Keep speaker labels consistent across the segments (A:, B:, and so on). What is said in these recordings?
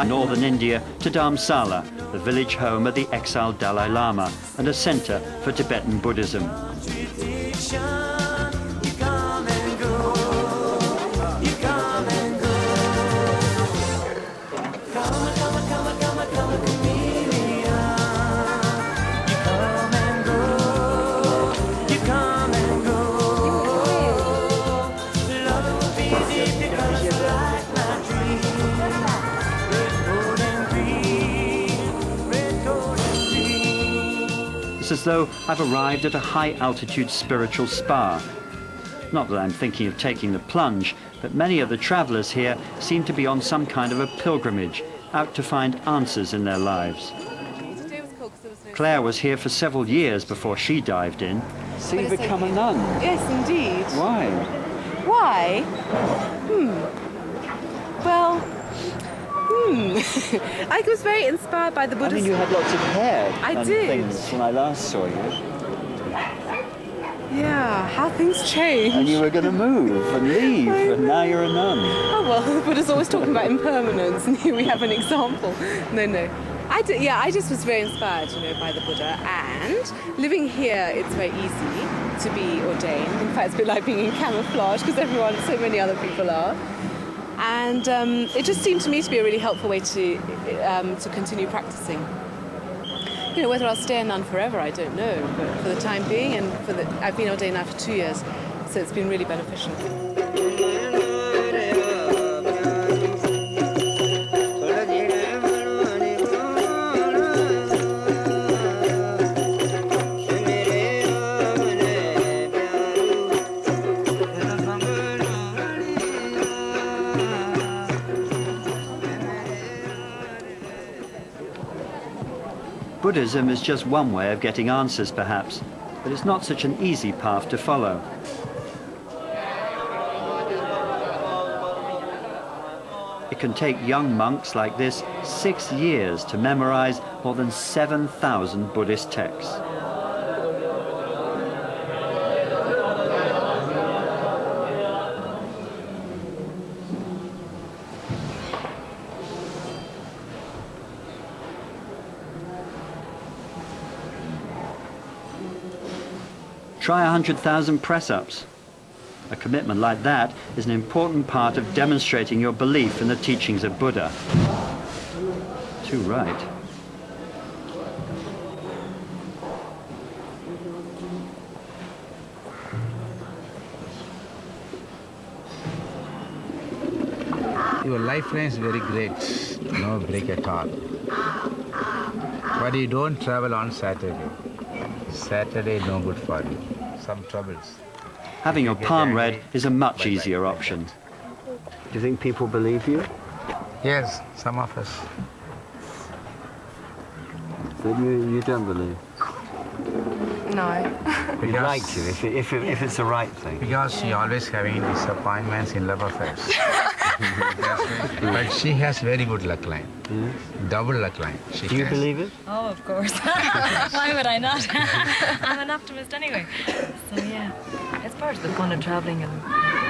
A: northern India to Dharamsala, the village home of the exiled Dalai Lama and a center for Tibetan Buddhism. It's as though I've arrived at a high-altitude spiritual spa. Not that I'm thinking of taking the plunge, but many of the travelers here seem to be on some kind of a pilgrimage, out to find answers in their lives. Claire was here for several years before she dived in. So you've become a nun?
B: Yes, indeed.
A: Why?
B: Why? Well, I was very inspired by the Buddhist...
A: I mean, you had lots of hair and
B: did.
A: things when I last saw you.
B: Yeah, how things change.
A: And you were going to move and leave, and now you're a nun.
B: Oh, well, Buddha's always talking about impermanence, and here we have an example. No. I just was very inspired, by the Buddha. And living here, it's very easy to be ordained. In fact, it's a bit like being in camouflage, because so many other people are. And it just seemed to me to be a really helpful way to continue practicing. Whether I'll stay a nun forever, I don't know. But for the time being, and I've been ordained now for 2 years, so it's been really beneficial.
A: Buddhism is just one way of getting answers, perhaps, but it's not such an easy path to follow. It can take young monks like this 6 years to memorize more than 7,000 Buddhist texts. Try 100,000 press-ups. A commitment like that is an important part of demonstrating your belief in the teachings of Buddha. Too right.
C: Your lifeline is very great, no break at all. But you don't travel on Saturday. Saturday is no good for you. Some troubles.
A: Having your palm read is a much easier option. Do you think people believe you?
C: Yes, some of us.
A: But you don't believe?
B: No.
A: You'd like to, if it's the right thing.
C: Because you're always having disappointments in love affairs. But she has very good luck line. Yes. Double luck line.
A: Do you believe it?
D: Oh, of course. Why would I not? I'm an optimist anyway. So yeah, it's part of the fun of travelling, and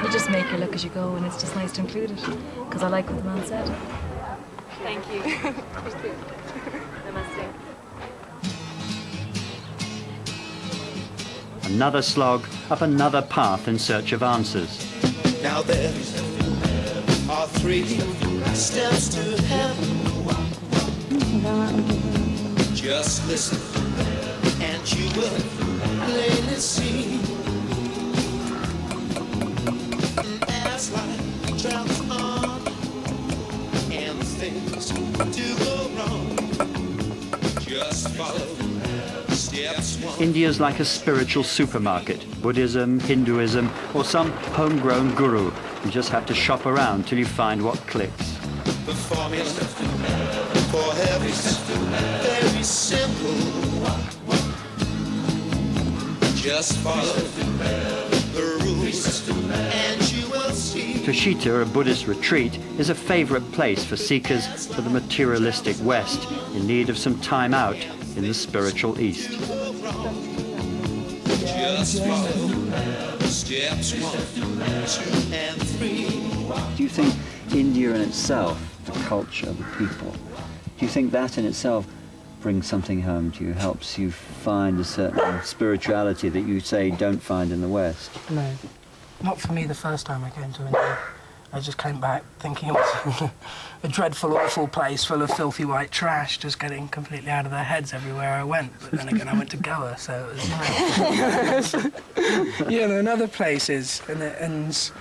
D: you just make your luck as you go, and it's just nice to include it, because I like what the man said. Thank you. Namaste.
A: Another slog up another path in search of answers.
E: Now there are 3 steps to heaven. Just listen and you will plainly see. As life travels on and things do go wrong, just follow steps 1.
A: India's like a spiritual supermarket. Buddhism, Hinduism, or some homegrown guru. You just have to shop around till you find what clicks.
E: The formula for heaven is very simple. Just follow the rules and you will see.
A: Tushita, a Buddhist retreat, is a favorite place for seekers for the materialistic West in need of some time out in the spiritual East.
E: Just follow steps 1, 2, and 3.
A: Do you think India in itself the culture, the people. Do you think that in itself brings something home to you, helps you find a certain spirituality that you say don't find in the West?
F: No, not for me the first time I came to India. I just came back thinking it was a dreadful, awful place full of filthy white trash, just getting completely out of their heads everywhere I went. But then again, I went to Goa, so it was nice. You know, and other places, and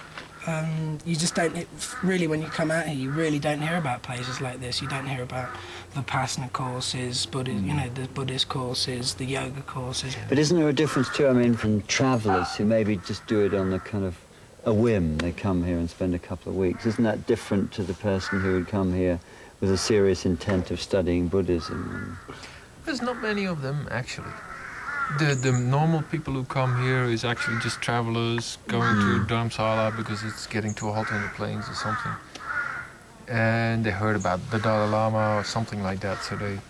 F: you just don't, really, when you come out here, you really don't hear about places like this. You don't hear about the Vipassana courses, you know, the Buddhist courses, the yoga courses.
A: But isn't there a difference too, I mean, from travellers who maybe just do it on the kind of a whim, they come here and spend a couple of weeks? Isn't that different to the person who would come here with a serious intent of studying Buddhism?
G: There's not many of them, actually. The normal people who come here is actually just travellers going to Dharamsala because it's getting too hot on the plains or something. And they heard about the Dalai Lama or something like that, so they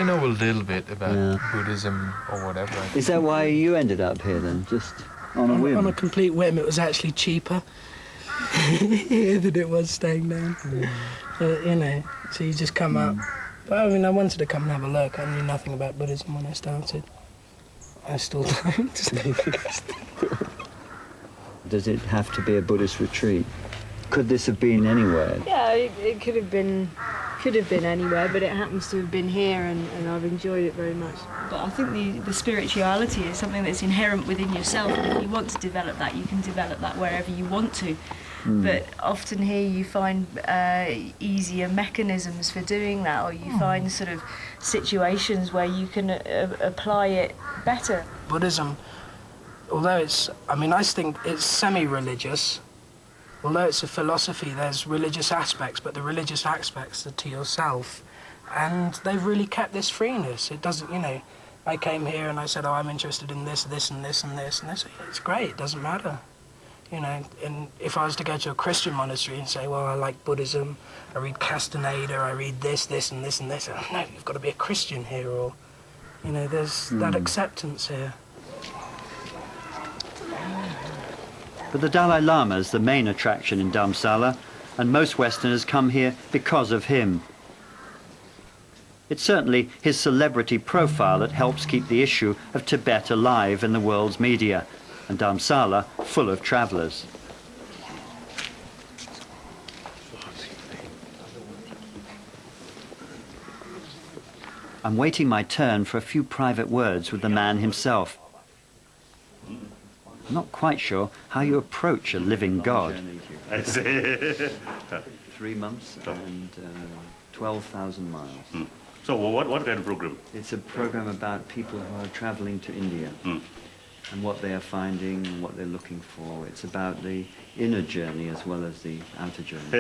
G: know a little bit about Buddhism or whatever.
A: Is that why you ended up here then, just on a whim?
F: On a complete whim. It was actually cheaper here than it was staying down. But, you know, so you just come up. But I mean, I wanted to come and have a look. I knew nothing about Buddhism when I started. I still don't.
A: Does it have to be a Buddhist retreat? Could this have been anywhere?
H: Yeah, it could have been anywhere, but it happens to have been here, and I've enjoyed it very much. But I think the spirituality is something that's inherent within yourself, and if you want to develop that, you can develop that wherever you want to. But often here you find easier mechanisms for doing that, or you find sort of situations where you can apply it better.
F: Buddhism, although it's, I mean, I think it's semi-religious. Although it's a philosophy, there's religious aspects, but the religious aspects are to yourself. And they've really kept this freeness. It doesn't, you know, I came here and I said, oh, I'm interested in this, this, and this, and this, and this. It's great, it doesn't matter. You know, and if I was to go to a Christian monastery and say, well, I like Buddhism, I read Castaneda, I read this, this, and this, and this. No, you've got to be a Christian here, or, you know, there's that acceptance here.
A: But the Dalai Lama is the main attraction in Dharamsala, and most Westerners come here because of him. It's certainly his celebrity profile that helps keep the issue of Tibet alive in the world's media, and Dharamsala full of travellers. I'm waiting my turn for a few private words with the man himself. I'm not quite sure how you approach a living God. 3 months and 12,000 miles.
I: So what kind of program?
A: It's a program about people who are travelling to India and what they are finding and what they're looking for. It's about the inner journey as well as the outer journey.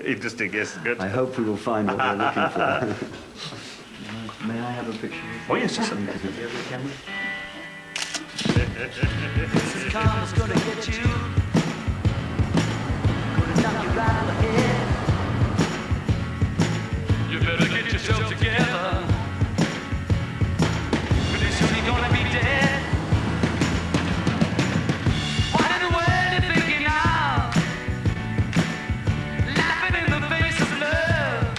I: Interesting, yes, good.
A: I hope we will find what we're looking for. May I have a picture?
I: Oh, yes, yes, sir.
E: This karma's gonna get you. Gonna knock you right on the head. You better get yourself together. Pretty soon you're gonna be dead. What in the world are you thinking now? Laughing in the face of love.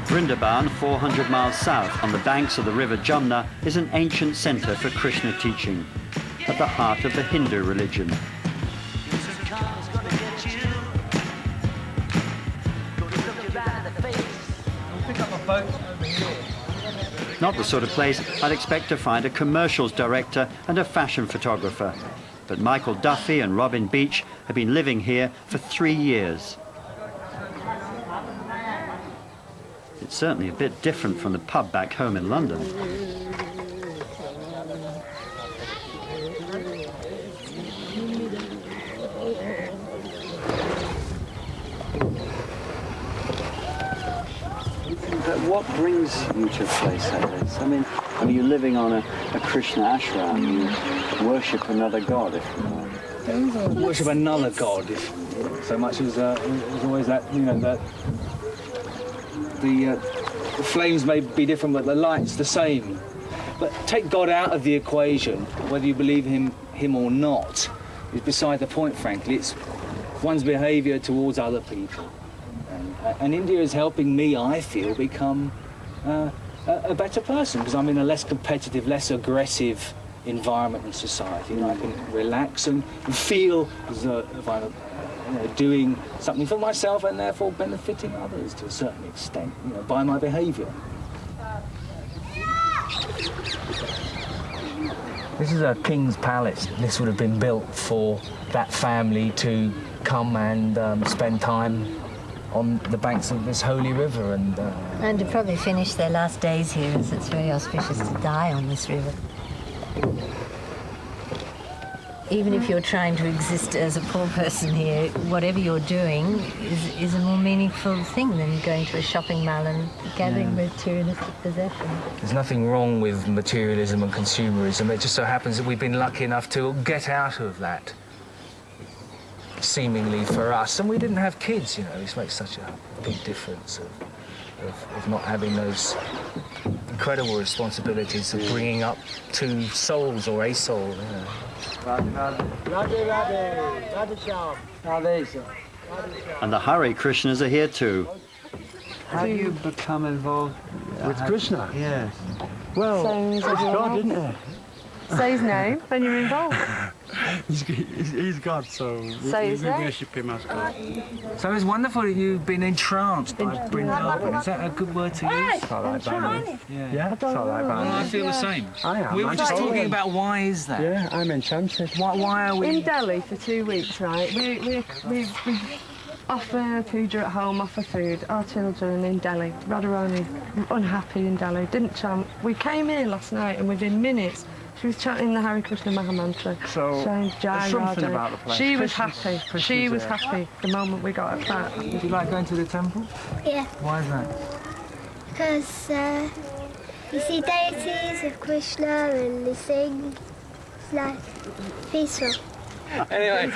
A: Vrindavan, 400 miles south on the banks of the river Jamna, is an ancient centre for Krishna teaching, at the heart of the Hindu religion. Not the sort of place I'd expect to find a commercials director and a fashion photographer. But Michael Duffy and Robin Beach have been living here for 3 years. It's certainly a bit different from the pub back home in London. What brings you to a place like this? I mean, you're living on a Krishna ashram. You worship another god, if you like.
J: Worship another god, if so much as there's always that, you know, that the flames may be different, but the light's the same. But take God out of the equation, whether you believe him or not, is beside the point, frankly. It's one's behaviour towards other people. And India is helping me, I feel, become a better person, because I'm in a less competitive, less aggressive environment and society, and I can relax and feel as if I'm doing something for myself and therefore benefiting others to a certain extent, by my behaviour. This is a king's palace. This would have been built for that family to come and spend time on the banks of this holy river
K: and to probably finish their last days here, as it's very auspicious to die on this river. Even if you're trying to exist as a poor person here, whatever you're doing is a more meaningful thing than going to a shopping mall and gathering materialistic possessions.
J: There's nothing wrong with materialism and consumerism. It just so happens that we've been lucky enough to get out of that, seemingly for us. And we didn't have kids, This makes such a big difference of not having those incredible responsibilities of bringing up two souls or a soul,
A: And the Hare Krishnas are here too. How do you become involved
L: with Krishna?
A: Yes.
L: Well, it's God, isn't it?
B: Say his name when you're involved.
L: He's God, so we worship him as God.
J: So it's wonderful that you've been entranced by Vrindavan. Is that a good word to use?
L: It's all right, Barney. Yeah, it's all right, Barney.
J: I feel the same.
L: I am.
J: We were just talking about why is that?
L: Yeah, I'm enchanted.
J: Why are we...
M: In Delhi for 2 weeks, right? We offer puja at home, offer food. Our children in Delhi, Radharani, unhappy in Delhi, didn't chant. We came here last night and within minutes she was chanting the Hare Krishna Maha Mantra.
L: So,
M: saying Jai
L: something
M: Radha.
L: about the place.
M: She was happy. She was happy the moment we got her back.
J: Did you like going to the temple?
N: Yeah.
J: Why is that?
N: Because you see deities of Krishna and they sing. It's like peaceful.
J: Anyway,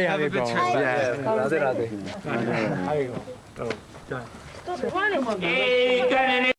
L: have a
J: good trip.
L: Yeah.
J: Radhe Radhe.
L: There you go. Oh,